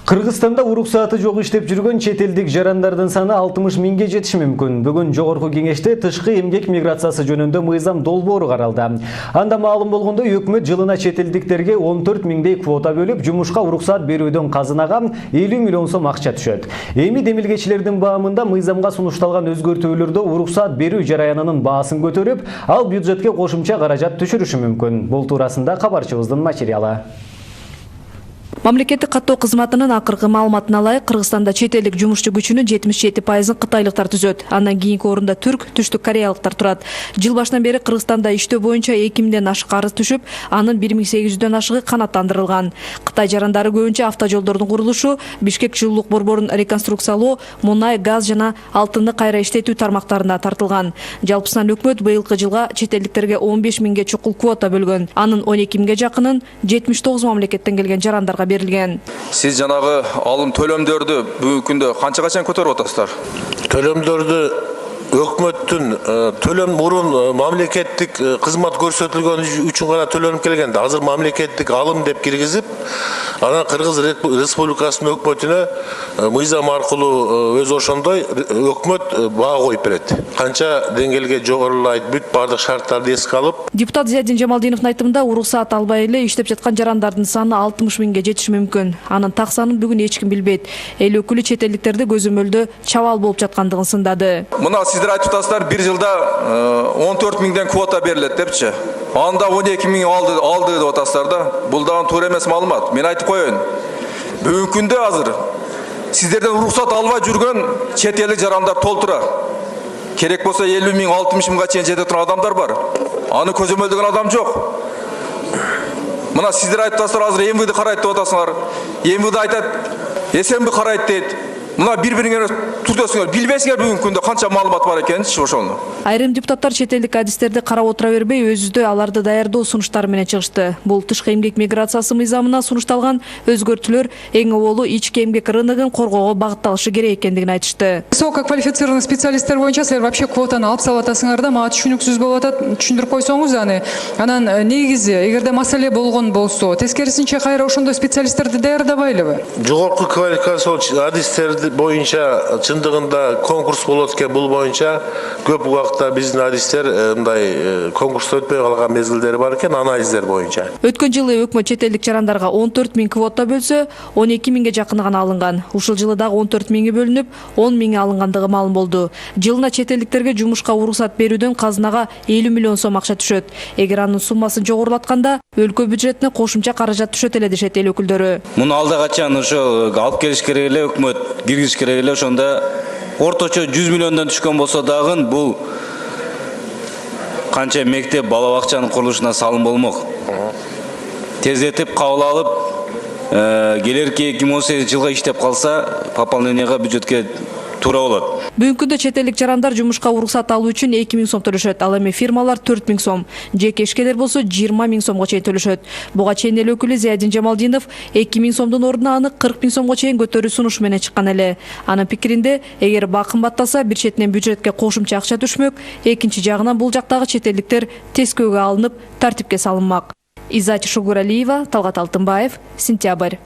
Кыргызстанда уруксаты жок иштеп жүргөн чет элдик жарандардын саны 60 миңге жетиши мүмкүн. Бүгүн жогорку кеңеште тышкы эмгек миграциясы жөнүндө мыйзам долбоору каралды. Анда маалым болгондой, өкмөт жылына чет элдиктерге 14 миңдей квота бөлүп, жумушка уруксат берүүдөн казынага 50 миллион сом акча түшөт. Эми демилгечилердин баамында мыйзамга сунушталган өзгөртүүлөрдө уруксат берүү жараянынын баасын көтөрүп, ал бюджетке кошумча каражат түшүрүшү мүмкүн. Бул туурасында кабарчыбыздын материалы. Мамлекеттик каттоо кызматынын акыркы маалыматына ылайык, Кыргызстанда чет элдик жумушчу күчүнүн 77%-ын кытайлыктар түзөт. Андан кийинки орунда түрк, түштүк кореялыктар турат. Жыл башынан бери Кыргызстанда иштөө боюнча 2000ден ашык арыз түшүп, анын 1800дөн ашыгы канааттандырылган. Кытай жарандары көбүнчө автожолдордун курулушу, Бишкек жылуулук борборун реконструкциялоо, мунай, газ жана алтынды кайра иштетүү тармактарына тартылган. Жалпысынан өкмөт быйылкы жылга чет элдиктерге 15 миңге чукул квота бөлгөн. Анын 12 миңге жакынын 79 мамлекеттен келген жарандарга берилген. Сиз жанагы алым төлөмдөрдү бүгүнкү күндө канчага чейин көтөрүп атасыздар? Төлөмдөрдү өкмөттүн төлөм мурун мамлекеттик кызмат көрсөтүлгөн үчүн гана төлөнүп келгенде, азыр мамлекеттик алым деп киргизип, анан Кыргыз Республикасынын өкмөтүнө мыйзам аркылуу өз ошондой өкмөт баа коюп берет. Канча деңгээлге жогорулайт, бүт бардык шарттарды эске алып. Депутат Зиядин Жамалдиновдун айтымында, уруксаат албай эле иштеп жаткан жарандардын саны 60 миңге жетиши мүмкүн. Анын так санын бүгүн эч ким билбейт. Эл өкүлү чет элдиктерди көзөмөлдө чабал болуп жаткандыгын сындады. Мына сиздер айтып атасыздар, бир жылда 14 миңден квота берилет депчи. Анда 12 миң алды деп атасыздар да. Бул дагы туура эмес маалымат. Мен айтып коеюн. Бүгүнкү күндө азыр сиздерден уруксат албай жүргөн чет элдик жарандар толтура. Керек болсо 50 миң, 60 миңга чейин жете турган адамдар бар. Аны көзөмөлдөгөн адам жок. Мына сиздер айтып атасыздар, азыр МВД карайт деп атасыңар. МВД айтат, СМБ карайт дейт. Мына бири-бириңер турдосуңар, билбейсиңер бүгүнкү күндө канча маалымат бар экенин ошону. Айрым депутаттар чет элдик адистерди карап отура бербей, өзүдө аларды даярдоо сунуштары менен чыгышты. Бул тышкы эмгек миграциясы мыйзамына сунушталган өзгөртүүлөр эң оболу ички эмгек рыногун коргоого багытталышы керек экендигин айтышты. Высококвалифицированный специалисттер боюнча силер вообще квотаны алып салып атасыңар да, мага түшүнүксүз болуп атат, түшүндүрүп койсоңуз аны. Анан негизи, эгерде маселе болгон болсо, тескерисинче кайра ошондой специалисттерди даярдабайлыбы? Жогорку квалификациялуу адистерди боюнча чындыгында конкурс болот экен, бул боюнча көп убакта биздин адистер мындай конкурста өтпөй калган мезгилдери бар экен, анализдер боюнча. Өткөн жылы өкмөт чет элдик жарандарга 14 миң квота бөлсө, 12 миңге жакыны гана алынган. Ушул жылы дагы 14 миңи бөлүнүп, 10 миңи алынгандыгы маалым болду. Жылына чет элдиктерге жумушка уруксат берүүдөн казынага 50 миллион сом акча түшөт. Эгер анын суммасын жогорулатканда, өлкө бюджетине кошумча каражат түшөт эле дешет эл өкүлдөрү. Муну алда качан ошо алып келиш керек эле, өкмөт киргизиш керек эле, ошондо орточо 100 миллиондон түшкөн болсо дагы бул канча мектеп, бала бакчанын курулушуна салым болмок. Тездетип кабыл алып, келерки 2018 жылга иштеп калса, пополненияга бюджетке туура болот. Бүгүнкү күндө чет элдик жарандар жумушка уруксат алуу үчүн 2 миң сом төлөшөт. Ал эми фирмалар 4 миң сом, жеке ишкерлер болсо 20 миң сомго чейин төлөшөт. Буга чейин эл өкүлү Зиядин Жамалдинов 2 миң сомдун ордуна аны 40 миң сомго чейин көтөрүү сунушу менен чыккан эле. Анын пикиринде, эгер баа кымбаттаса, бир четинен бюджетке кошумча акча түшмөк, экинчи жагынан бул жактагы чет элдиктер тескөөгө алынып, тартипке салынмак. Иззат Шугуралиева, Талгат Алтынбаев, Сентябрь.